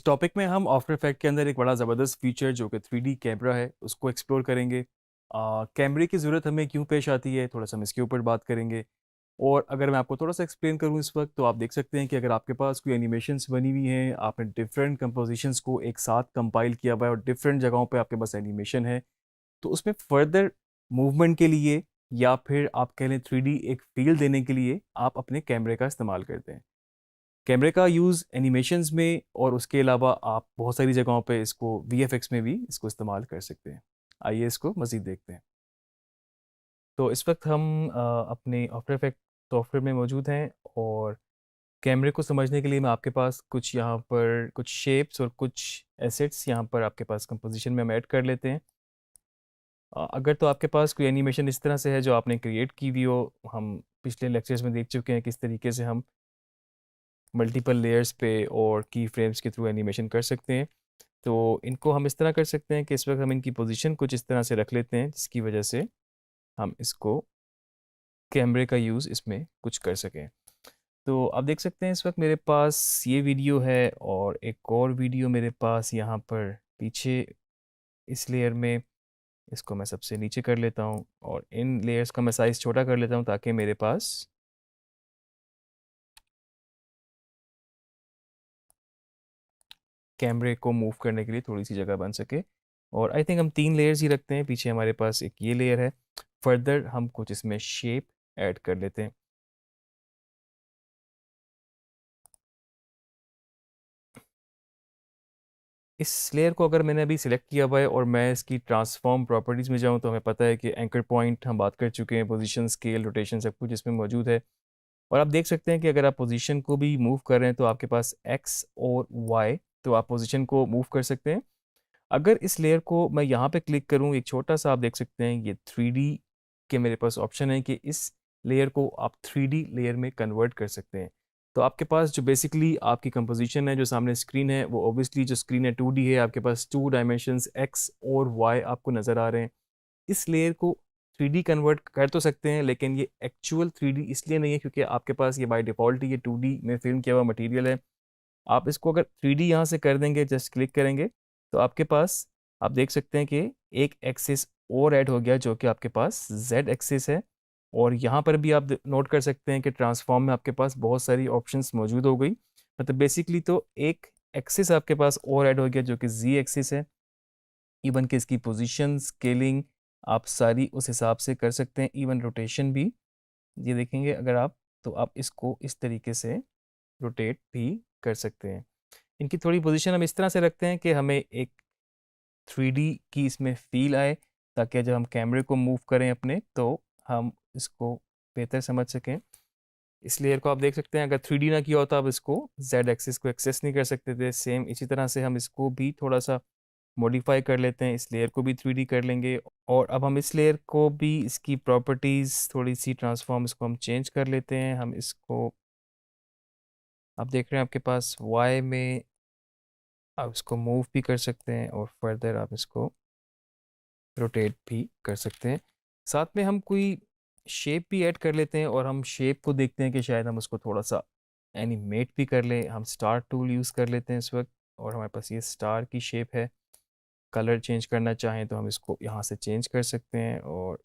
इस टॉपिक में हम आफ्टर इफेक्ट के अंदर एक बड़ा ज़बरदस्त फीचर जो कि 3D कैमरा है उसको एक्सप्लोर करेंगे। कैमरे की ज़रूरत हमें क्यों पेश आती है, थोड़ा सा हम इसके ऊपर बात करेंगे। और अगर मैं आपको थोड़ा सा एक्सप्लेन करूँ इस वक्त, तो आप देख सकते हैं कि अगर आपके पास कोई एनिमेशंस बनी हुई हैं, आपने डिफरेंट कंपोजिशंस को एक साथ कंपाइल किया हुआ है और डिफरेंट जगहों पे आपके पास एनिमेशन है, तो उसमें फर्दर मूवमेंट के लिए या फिर आप कह लें 3D एक फील देने के लिए आप अपने कैमरे का इस्तेमाल करते हैं। कैमरे का यूज़ एनिमेशंस में और उसके अलावा आप बहुत सारी जगहों पे इसको वीएफएक्स में भी इसको इस्तेमाल कर सकते हैं। आइए इसको मज़ीद देखते हैं। तो इस वक्त हम अपने आफ्टर इफेक्ट सॉफ्टवेयर में मौजूद हैं और कैमरे को समझने के लिए मैं आपके पास कुछ यहाँ पर कुछ शेप्स और कुछ एसेट्स यहाँ पर आपके पास कंपोजिशन में हम ऐड कर लेते हैं। अगर तो आपके पास कोई एनिमेशन इस तरह से है जो आपने क्रिएट की हुई हो, हम पिछले लेक्चर्स में देख चुके हैं किस तरीके से हम मल्टीपल लेयर्स पे और की फ्रेम्स के थ्रू एनिमेशन कर सकते हैं। तो इनको हम इस तरह कर सकते हैं कि इस वक्त हम इनकी पोजीशन कुछ इस तरह से रख लेते हैं जिसकी वजह से हम इसको कैमरे का यूज़ इसमें कुछ कर सकें। तो आप देख सकते हैं इस वक्त मेरे पास ये वीडियो है और एक और वीडियो मेरे पास यहाँ पर पीछे इस लेयर में। इसको मैं सबसे नीचे कर लेता हूँ और इन लेयर्स का मैं साइज़ छोटा कर लेता हूँ ताकि मेरे पास कैमरे को मूव करने के लिए थोड़ी सी जगह बन सके। और आई थिंक हम 3 लेयर्स ही रखते हैं। पीछे हमारे पास एक ये लेयर है। फर्दर हम कुछ इसमें शेप ऐड कर लेते हैं। इस लेयर को अगर मैंने अभी सिलेक्ट किया हुआ है और मैं इसकी ट्रांसफॉर्म प्रॉपर्टीज़ में जाऊँ, तो हमें पता है कि एंकर पॉइंट हम बात कर चुके हैं, पोजीशन, स्केल, रोटेशन सब कुछ इसमें मौजूद है। और आप देख सकते हैं कि अगर आप पोजीशन को भी मूव कर रहे हैं तो आपके पास एक्स और वाई, तो आप पोजीशन को मूव कर सकते हैं। अगर इस लेयर को मैं यहाँ पे क्लिक करूँ, एक छोटा सा आप देख सकते हैं ये 3D के मेरे पास ऑप्शन है कि इस लेयर को आप 3D लेयर में कन्वर्ट कर सकते हैं। तो आपके पास जो बेसिकली आपकी कंपोजिशन है, जो सामने स्क्रीन है, वो ऑब्वियसली जो स्क्रीन है 2D है। आपके पास 2 डायमेंशंस एक्स और वाई आपको नज़र आ रहे हैं। इस लेयर को 3D कन्वर्ट कर तो सकते हैं, लेकिन ये एक्चुअल 3D इसलिए नहीं है क्योंकि आपके पास ये बाय डिफ़ॉल्ट ये 2D में फिल्म किया हुआ मटेरियल है। आप इसको अगर 3D यहाँ से कर देंगे, जस्ट क्लिक करेंगे, तो आपके पास आप देख सकते हैं कि एक एक्सिस और ऐड हो गया जो कि आपके पास Z एक्सिस है। और यहाँ पर भी आप नोट कर सकते हैं कि ट्रांसफॉर्म में आपके पास बहुत सारी ऑप्शंस मौजूद हो गई। मतलब बेसिकली तो एक एक्सिस आपके पास और ऐड हो गया जो कि Z एक्सिस है। इवन कि इसकी पोजीशन, स्केलिंग आप सारी उस हिसाब से कर सकते हैं। इवन रोटेशन भी ये देखेंगे अगर आप, तो आप इसको इस तरीके से रोटेट भी कर सकते हैं। इनकी थोड़ी पोजीशन हम इस तरह से रखते हैं कि हमें एक 3D की इसमें फील आए, ताकि जब हम कैमरे को मूव करें अपने, तो हम इसको बेहतर समझ सकें। इस लेयर को आप देख सकते हैं, अगर 3D ना किया होता आप इसको Z एक्सिस को एक्सेस नहीं कर सकते थे। सेम इसी तरह से हम इसको भी थोड़ा सा मॉडिफाई कर लेते हैं, इस लेयर को भी 3D कर लेंगे। और अब हम इस लेयर को भी इसकी प्रॉपर्टीज़ थोड़ी सी ट्रांसफॉर्म इसको हम चेंज कर लेते हैं। हम इसको, आप देख रहे हैं आपके पास Y में आप इसको मूव भी कर सकते हैं और फर्दर आप इसको रोटेट भी कर सकते हैं। साथ में हम कोई शेप भी ऐड कर लेते हैं और हम शेप को देखते हैं कि शायद हम उसको थोड़ा सा एनिमेट भी कर लें। हम स्टार टूल यूज़ कर लेते हैं इस वक्त और हमारे पास ये स्टार की शेप है। कलर चेंज करना चाहें तो हम इसको यहाँ से चेंज कर सकते हैं और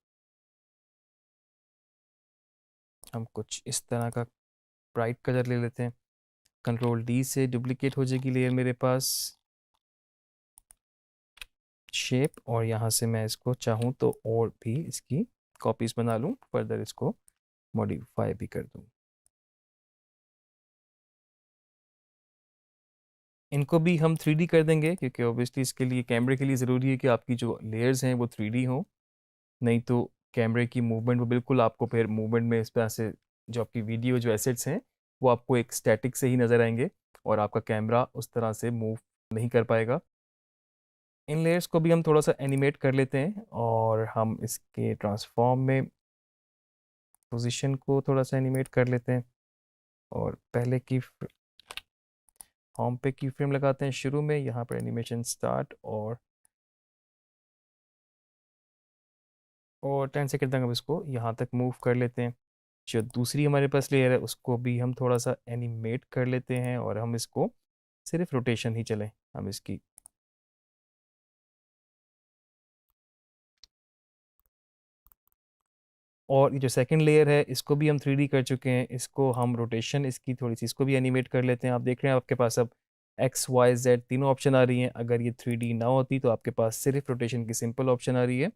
हम कुछ इस तरह का ब्राइट कलर ले लेते हैं। कंट्रोल डी से डुप्लीकेट हो जाएगी लेयर मेरे पास शेप, और यहाँ से मैं इसको चाहूँ तो और भी इसकी कॉपीज़ बना लूँ, फर्दर इसको मॉडिफाई भी कर दूँ। इनको भी हम 3D कर देंगे क्योंकि ऑब्वियसली इसके लिए कैमरे के लिए ज़रूरी है कि आपकी जो लेयर्स हैं वो 3D हों। नहीं तो कैमरे की मूवमेंट वो बिल्कुल आपको फिर मूवमेंट में इस तरह से जो आपकी वीडियो जो एसेट्स हैं वो आपको एक स्टैटिक से ही नज़र आएंगे और आपका कैमरा उस तरह से मूव नहीं कर पाएगा। इन लेयर्स को भी हम थोड़ा सा एनिमेट कर लेते हैं और हम इसके ट्रांसफॉर्म में पोजीशन को थोड़ा सा एनिमेट कर लेते हैं और पहले की होम पे की फ्रेम लगाते हैं शुरू में, यहाँ पर एनिमेशन स्टार्ट और 10 सेकंड तक हम इसको यहाँ तक मूव कर लेते हैं। जो दूसरी हमारे पास लेयर है उसको भी हम थोड़ा सा एनिमेट कर लेते हैं और हम इसको सिर्फ रोटेशन ही चले हम इसकी। और ये जो सेकंड लेयर है इसको भी हम 3D कर चुके हैं, इसको हम रोटेशन इसकी थोड़ी सी इसको भी एनिमेट कर लेते हैं। आप देख रहे हैं आपके पास अब एक्स वाई जेड तीनों ऑप्शन आ रही हैं। अगर ये 3D ना होती तो आपके पास सिर्फ रोटेशन की सिंपल ऑप्शन आ रही है।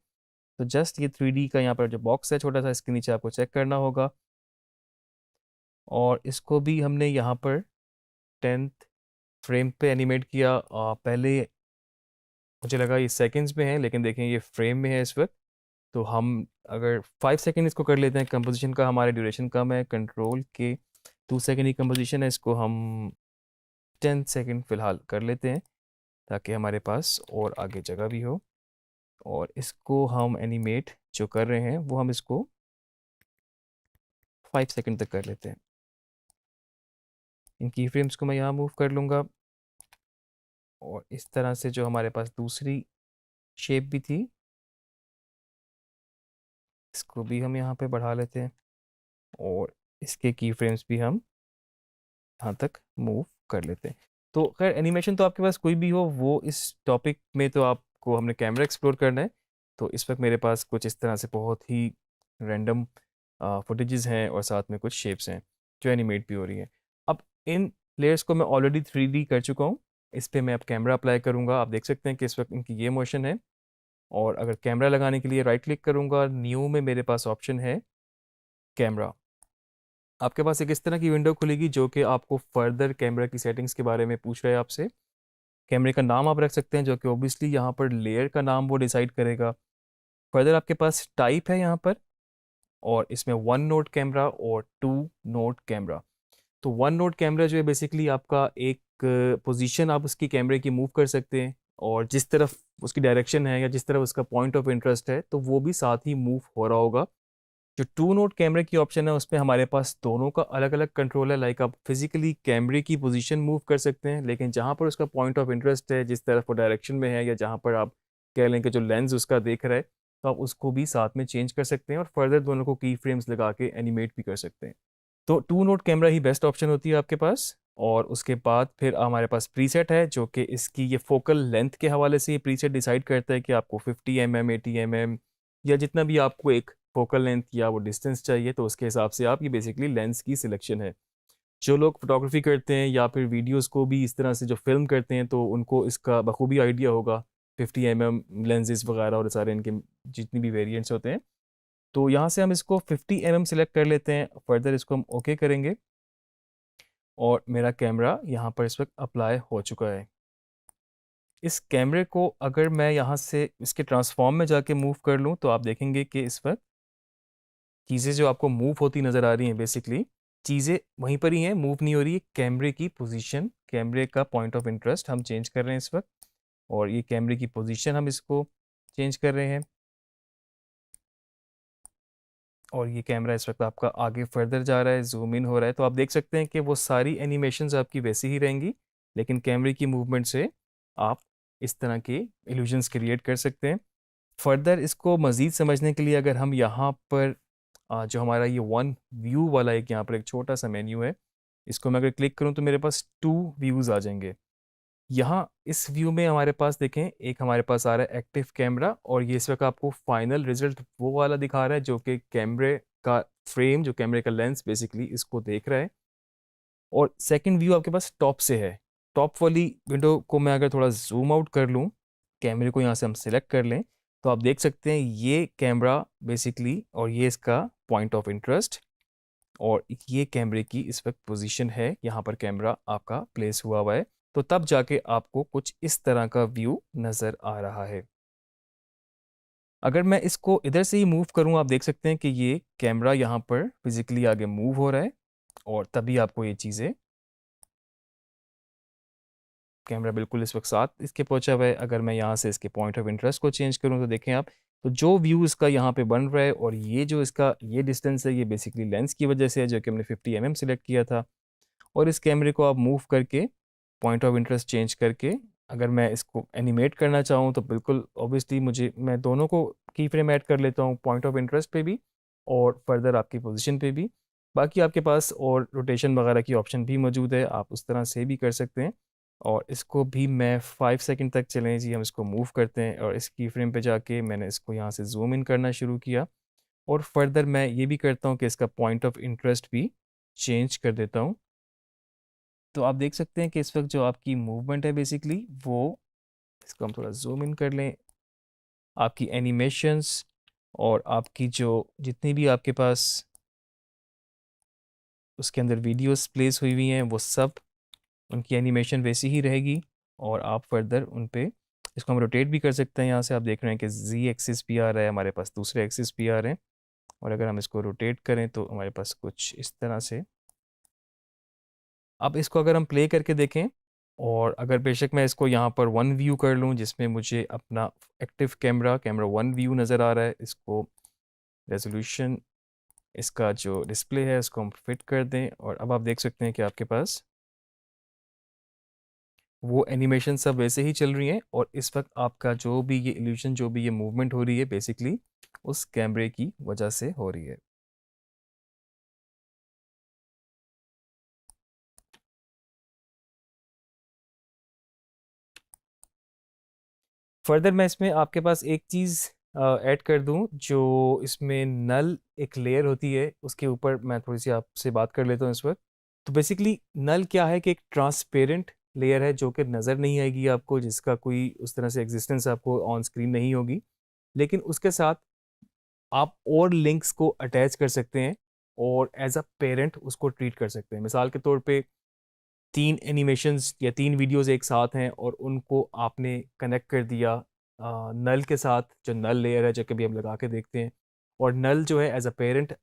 तो जस्ट ये 3D का यहाँ पर जो बॉक्स है छोटा सा, इसके नीचे आपको चेक करना होगा। और इसको भी हमने यहाँ पर 10th फ्रेम पे एनिमेट किया। पहले मुझे लगा ये सेकंड्स में है, लेकिन देखें ये फ्रेम में है इस वक्त। तो हम अगर 5 सेकेंड इसको कर लेते हैं, कंपोजिशन का हमारे ड्यूरेशन कम है, कंट्रोल के 2 सेकेंड की कंपोजिशन है, इसको हम 10 सेकेंड फ़िलहाल कर लेते हैं ताकि हमारे पास और आगे जगह भी हो। और इसको हम एनिमेट जो कर रहे हैं वो हम इसको 5 सेकेंड तक कर लेते हैं। इन की फ्रेम्स को मैं यहाँ मूव कर लूँगा। और इस तरह से जो हमारे पास दूसरी शेप भी थी इसको भी हम यहाँ पे बढ़ा लेते हैं। और इसके की फ्रेम्स भी हम यहाँ तक मूव कर लेते हैं। तो खैर एनिमेशन तो आपके पास कोई भी हो, वो इस टॉपिक में तो आपको हमने कैमरा एक्सप्लोर करना है। तो इस वक्त मेरे पास कुछ इस तरह से बहुत ही रैंडम फुटेजेस हैं और साथ में कुछ शेप्स हैं जो एनिमेट भी हो रही हैं। अब इन लेयर्स को मैं ऑलरेडी 3D कर चुका हूँ, इस पर मैं अब कैमरा अप्लाई करूँगा। आप देख सकते हैं कि इस वक्त इनकी ये मोशन है। और अगर कैमरा लगाने के लिए राइट क्लिक करूँगा, न्यू में मेरे पास ऑप्शन है कैमरा। आपके पास एक इस तरह की विंडो खुलेगी जो कि आपको फर्दर कैमरा की सेटिंग्स के बारे में पूछ रहा है आपसे। कैमरे का नाम आप रख सकते हैं जो कि ओबियसली यहाँ पर लेयर का नाम वो डिसाइड करेगा। फर्दर आपके पास टाइप है यहाँ पर, और इसमें 1 नोड कैमरा और 2 नोड कैमरा। तो 1 नोड कैमरा जो है बेसिकली आपका एक पोजीशन आप उसकी कैमरे की मूव कर सकते हैं, और जिस तरफ उसकी डायरेक्शन है या जिस तरफ उसका पॉइंट ऑफ इंटरेस्ट है तो वो भी साथ ही मूव हो रहा होगा। जो 2 नोड कैमरे की ऑप्शन है उसमें हमारे पास दोनों का अलग अलग कंट्रोल है। लाइक आप फिजिकली कैमरे की पोजीशन मूव कर सकते हैं, लेकिन जहाँ पर उसका पॉइंट ऑफ इंटरेस्ट है, जिस तरफ वो डायरेक्शन में है, या जहाँ पर आप कह लें कि जो लेंस उसका देख रहा है, तो आप उसको भी साथ में चेंज कर सकते हैं और फर्दर दोनों को की फ्रेम्स लगा के एनिमेट भी कर सकते हैं। तो 2 नोड कैमरा ही बेस्ट ऑप्शन होती है आपके पास। और उसके बाद फिर हमारे पास प्रीसेट है जो कि इसकी ये फोकल लेंथ के हवाले से ये प्रीसेट डिसाइड करता है कि आपको 50 mm 80 mm या जितना भी आपको एक फोकल लेंथ या वो डिस्टेंस चाहिए, तो उसके हिसाब से आप ये बेसिकली लेंस की सिलेक्शन है। जो लोग फोटोग्राफी करते हैं या फिर वीडियोस को भी इस तरह से जो फिल्म करते हैं तो उनको इसका बखूबी आइडिया होगा 50 mm लेंसेज वगैरह और सारे इनके जितनी भी वेरिएंट्स होते हैं। तो यहाँ से हम इसको 50 mm सिलेक्ट कर लेते हैं, फर्दर इसको हम ओके करेंगे और मेरा कैमरा यहाँ पर इस वक्त अप्लाई हो चुका है। इस कैमरे को अगर मैं यहाँ से इसके ट्रांसफॉर्म में जाके मूव कर लूँ तो आप देखेंगे कि इस वक्त चीज़ें जो आपको मूव होती नज़र आ रही हैं, बेसिकली चीज़ें वहीं पर ही हैं, मूव नहीं हो रही है। कैमरे की पोजीशन, कैमरे का पॉइंट ऑफ इंटरेस्ट हम चेंज कर रहे हैं इस वक्त, और ये कैमरे की पोजीशन हम इसको चेंज कर रहे हैं। और ये कैमरा इस वक्त आपका आगे फर्दर जा रहा है, जूम इन हो रहा है। तो आप देख सकते हैं कि वो सारी एनिमेशंस आपकी वैसी ही रहेंगी, लेकिन कैमरे की मूवमेंट से आप इस तरह के इल्यूजन्स क्रिएट कर सकते हैं। फर्दर इसको मज़ीद समझने के लिए अगर हम यहाँ पर जो हमारा ये वन व्यू वाला एक यहाँ पर एक छोटा सा मेन्यू है, इसको मैं अगर क्लिक करूँ तो मेरे पास 2 व्यूज़ आ जाएंगे। यहाँ इस व्यू में हमारे पास देखें, एक हमारे पास आ रहा है एक्टिव कैमरा, और ये इस वक्त आपको फाइनल रिजल्ट वो वाला दिखा रहा है जो कि कैमरे का फ्रेम, जो कैमरे का लेंस बेसिकली इसको देख रहा है। और सेकंड व्यू आपके पास टॉप से है। टॉप वाली विंडो को मैं अगर थोड़ा जूम आउट कर लूँ, कैमरे को यहाँ से हम सिलेक्ट कर लें, तो आप देख सकते हैं ये कैमरा बेसिकली, और ये इसका पॉइंट ऑफ इंटरेस्ट, और ये कैमरे की इस वक्त पोजीशन है, यहाँ पर कैमरा आपका प्लेस हुआ हुआ है। तो तब जाके आपको कुछ इस तरह का व्यू नज़र आ रहा है। अगर मैं इसको इधर से ही मूव करूँ, आप देख सकते हैं कि ये कैमरा यहाँ पर फिजिकली आगे मूव हो रहा है, और तभी आपको ये चीज़ें, कैमरा बिल्कुल इस वक्त साथ इसके पहुंचा हुआ है। अगर मैं यहाँ से इसके पॉइंट ऑफ इंटरेस्ट को चेंज करूँ तो देखें आप, तो जो व्यू इसका यहाँ पे बन रहा है, और ये जो इसका ये डिस्टेंस है, ये बेसिकली लेंस की वजह से है जो कि हमने 50 mm सिलेक्ट किया था। और इस कैमरे को आप मूव करके पॉइंट ऑफ इंटरेस्ट चेंज करके अगर मैं इसको एनिमेट करना चाहूँ तो बिल्कुल ऑब्वियसली मैं दोनों को की फ्रेम ऐड कर लेता हूँ, पॉइंट ऑफ इंटरेस्ट पे भी और फर्दर आपकी पोजीशन पे भी। बाकी आपके पास और रोटेशन वगैरह की ऑप्शन भी मौजूद है, आप उस तरह से भी कर सकते हैं। और इसको भी मैं 5 सेकंड तक चलें जी, हम इसको मूव करते हैं और इस की फ्रेम पे जाके मैंने इसको यहाँ से जूम इन करना शुरू किया और फर्दर मैं ये भी करता हूँ कि इसका पॉइंट ऑफ इंटरेस्ट भी चेंज कर देता हूँ। तो आप देख सकते हैं कि इस वक्त जो आपकी मूवमेंट है बेसिकली वो, इसको हम थोड़ा जूम इन कर लें, आपकी एनिमेशंस और आपकी जो जितनी भी आपके पास उसके अंदर वीडियोस प्लेस हुई हुई हैं वो सब, उनकी एनिमेशन वैसी ही रहेगी और आप फर्दर उन पे इसको हम रोटेट भी कर सकते हैं। यहाँ से आप देख रहे हैं कि जी एक्सिस भी आ रहा है, हमारे पास दूसरे एक्सिस भी आ रहे हैं और अगर हम इसको रोटेट करें तो हमारे पास कुछ इस तरह से। अब इसको अगर हम प्ले करके देखें और अगर बेशक मैं इसको यहाँ पर वन व्यू कर लूँ जिसमें मुझे अपना एक्टिव कैमरा वन व्यू नज़र आ रहा है, इसको रेजोल्यूशन इसका जो डिस्प्ले है उसको हम फिट कर दें और अब आप देख सकते हैं कि आपके पास वो एनिमेशन सब वैसे ही चल रही हैं और इस वक्त आपका जो भी ये इल्यूशन, जो भी ये मूवमेंट हो रही है बेसिकली उस कैमरे की वजह से हो रही है। फर्दर मैं इसमें आपके पास एक चीज़ ऐड कर दूं, जो इसमें नल एक लेयर होती है उसके ऊपर मैं थोड़ी सी आपसे बात कर लेता हूँ इस वक्त। तो बेसिकली नल क्या है कि एक ट्रांसपेरेंट लेयर है जो कि नज़र नहीं आएगी आपको, जिसका कोई उस तरह से एग्जिस्टेंस आपको ऑन स्क्रीन नहीं होगी, लेकिन उसके साथ आप और लिंक्स को अटैच कर सकते हैं और एज अ पेरेंट उसको ट्रीट कर सकते हैं। मिसाल के तौर पे 3 एनिमेशंस या 3 वीडियोस एक साथ हैं और उनको आपने कनेक्ट कर दिया नल के साथ, जो नल लेयर है जो कभी हम लगा के देखते हैं, और नल जो है एज अ पेरेंट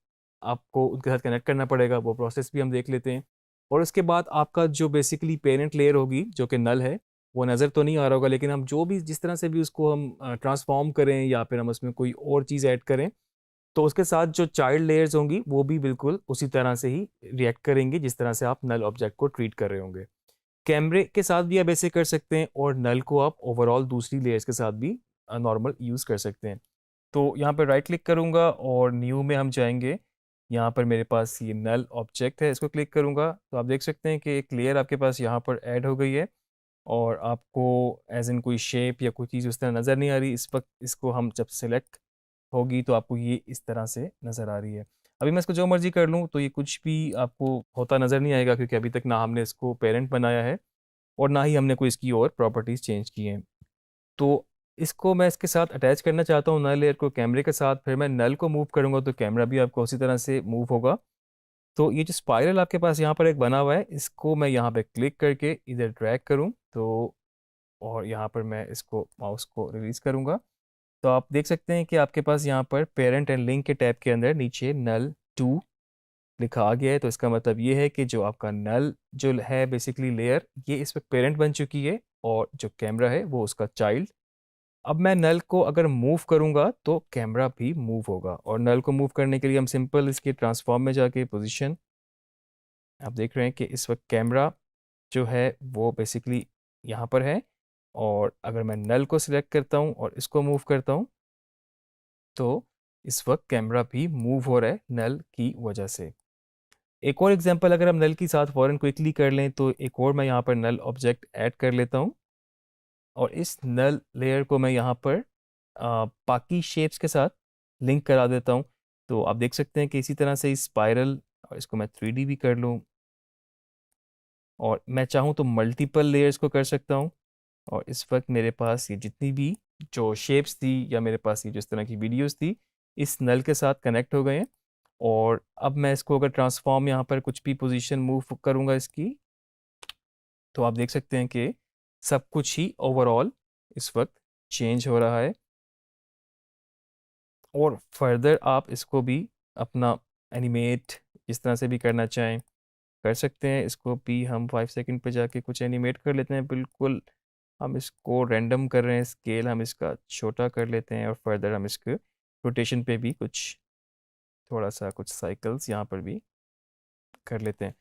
आपको उनके साथ कनेक्ट करना पड़ेगा, वो प्रोसेस भी हम देख लेते हैं। और उसके बाद आपका जो बेसिकली पेरेंट लेयर होगी जो कि नल है, वो नज़र तो नहीं आ रहा होगा, लेकिन हम जो भी जिस तरह से भी उसको हम ट्रांसफॉर्म करें या फिर हम उसमें कोई और चीज़ ऐड करें, तो उसके साथ जो चाइल्ड लेयर्स होंगी वो भी बिल्कुल उसी तरह से ही रिएक्ट करेंगे जिस तरह से आप नल ऑब्जेक्ट को ट्रीट कर रहे होंगे। कैमरे के साथ भी आप ऐसे कर सकते हैं और नल को आप ओवरऑल दूसरी लेयर्स के साथ भी नॉर्मल यूज़ कर सकते हैं। तो यहाँ पर राइट क्लिक करूँगा और न्यू में हम जाएंगे। यहाँ पर मेरे पास ये नल ऑब्जेक्ट है, इसको क्लिक करूँगा तो आप देख सकते हैं कि एक लेयर आपके पास यहाँ पर ऐड हो गई है और आपको एज इन कोई शेप या कोई चीज़ उस तरह नज़र नहीं आ रही इस वक्त। इसको हम जब सेलेक्ट होगी तो आपको ये इस तरह से नज़र आ रही है। अभी मैं इसको जो मर्जी कर लूँ तो ये कुछ भी आपको होता नज़र नहीं आएगा, क्योंकि अभी तक ना हमने इसको पेरेंट बनाया है और ना ही हमने कोई इसकी और प्रॉपर्टीज़ चेंज की हैं। तो इसको मैं इसके साथ अटैच करना चाहता हूँ नल लेयर को कैमरे के साथ, फिर मैं नल को मूव करूँगा तो कैमरा भी आपको उसी तरह से मूव होगा। तो ये जो स्पाइरल आपके पास यहाँ पर एक बना हुआ है, इसको मैं यहाँ पे क्लिक करके इधर ड्रैग करूँ तो, और यहाँ पर मैं इसको माउस को रिलीज़ करूँगा तो आप देख सकते हैं कि आपके पास यहाँ पर पेरेंट एंड लिंक के टैब के अंदर नीचे नल 2 लिखा आ गया है। तो इसका मतलब ये है कि जो आपका नल जो है बेसिकली लेयर, ये इस वक्त पेरेंट बन चुकी है और जो कैमरा है वो उसका चाइल्ड। अब मैं नल को अगर मूव करूंगा तो कैमरा भी मूव होगा, और नल को मूव करने के लिए हम सिंपल इसके ट्रांसफॉर्म में जाके पोजीशन, आप देख रहे हैं कि इस वक्त कैमरा जो है वो बेसिकली यहाँ पर है, और अगर मैं नल को सिलेक्ट करता हूँ और इसको मूव करता हूँ तो इस वक्त कैमरा भी मूव हो रहा है नल की वजह से। एक और एग्जांपल अगर हम नल के साथ फॉरन क्विकली कर लें तो एक और मैं यहाँ पर नल ऑब्जेक्ट ऐड कर लेता हूँ और इस नल लेयर को मैं यहाँ पर बाकी शेप्स के साथ लिंक करा देता हूँ। तो आप देख सकते हैं कि इसी तरह से इस स्पाइरल, और इसको मैं 3D भी कर लूँ और मैं चाहूँ तो मल्टीपल लेयर्स को कर सकता हूँ। और इस वक्त मेरे पास ये जितनी भी जो शेप्स थी या मेरे पास ये जिस तरह की वीडियोस थी इस नल के साथ कनेक्ट हो गए हैं। और अब मैं इसको अगर ट्रांसफॉर्म यहाँ पर कुछ भी पोजीशन मूव करूँगा इसकी, तो आप देख सकते हैं कि सब कुछ ही ओवरऑल इस वक्त चेंज हो रहा है। और फर्दर आप इसको भी अपना एनिमेट इस तरह से भी करना चाहें कर सकते हैं। इसको भी हम 5 सेकंड पे जाके कुछ एनिमेट कर लेते हैं, बिल्कुल हम इसको रैंडम कर रहे हैं, स्केल हम इसका छोटा कर लेते हैं और फर्दर हम इसके रोटेशन पे भी कुछ थोड़ा सा कुछ साइकिल्स यहाँ पर भी कर लेते हैं।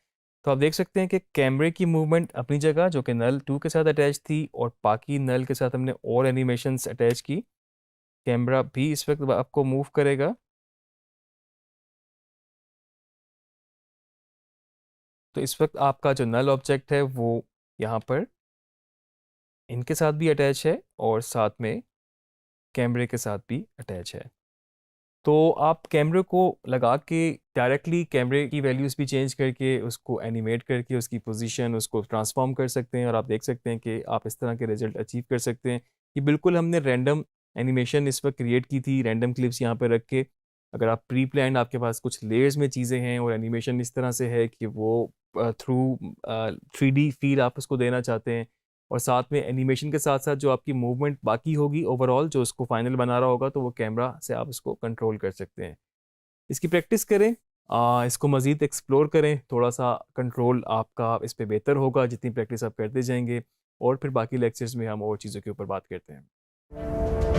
तो आप देख सकते हैं कि कैमरे की मूवमेंट अपनी जगह जो कि नल 2 के साथ अटैच थी, और बाकी नल के साथ हमने और एनिमेशंस अटैच की। कैमरा भी इस वक्त आपको मूव करेगा। तो इस वक्त आपका जो नल ऑब्जेक्ट है वो यहाँ पर इनके साथ भी अटैच है और साथ में कैमरे के साथ भी अटैच है। तो आप कैमरे को लगा के डायरेक्टली कैमरे की वैल्यूज़ भी चेंज करके उसको एनिमेट करके उसकी पोजीशन उसको ट्रांसफॉर्म कर सकते हैं और आप देख सकते हैं कि आप इस तरह के रिजल्ट अचीव कर सकते हैं। ये बिल्कुल हमने रैंडम एनिमेशन इस वक्त क्रिएट की थी, रैंडम क्लिप्स यहाँ पे रख के। अगर आप प्री प्लान्ड आपके पास कुछ लेयर्स में चीज़ें हैं और एनिमेशन इस तरह से है कि वो थ्रू 3D फील आप उसको देना चाहते हैं और साथ में एनिमेशन के साथ साथ जो आपकी मूवमेंट बाकी होगी ओवरऑल जो उसको फाइनल बना रहा होगा, तो वो कैमरा से आप उसको कंट्रोल कर सकते हैं। इसकी प्रैक्टिस करें, इसको मज़ीद एक्सप्लोर करें, थोड़ा सा कंट्रोल आपका इस पे बेहतर होगा जितनी प्रैक्टिस आप करते जाएंगे और फिर बाकी लेक्चर्स में हम और चीज़ों के ऊपर बात करते हैं।